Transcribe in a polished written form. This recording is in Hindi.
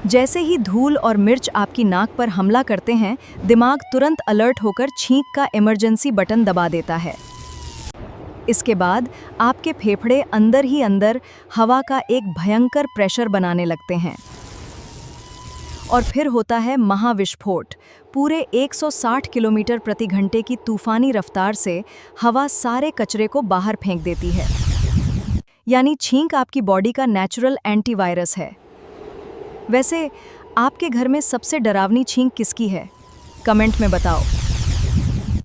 जैसे ही धूल और मिर्च आपकी नाक पर हमला करते हैं, दिमाग तुरंत अलर्ट होकर छींक का इमरजेंसी बटन दबा देता है। इसके बाद आपके फेफड़े अंदर ही अंदर हवा का एक भयंकर प्रेशर बनाने लगते हैं और फिर होता है महाविस्फोट। पूरे 160 किलोमीटर प्रति घंटे की तूफानी रफ्तार से हवा सारे कचरे को बाहर फेंक देती है। यानी छींक आपकी बॉडी का नेचुरल एंटीवायरस है। वैसे आपके घर में सबसे डरावनी छींक किसकी है? कमेंट में बताओ।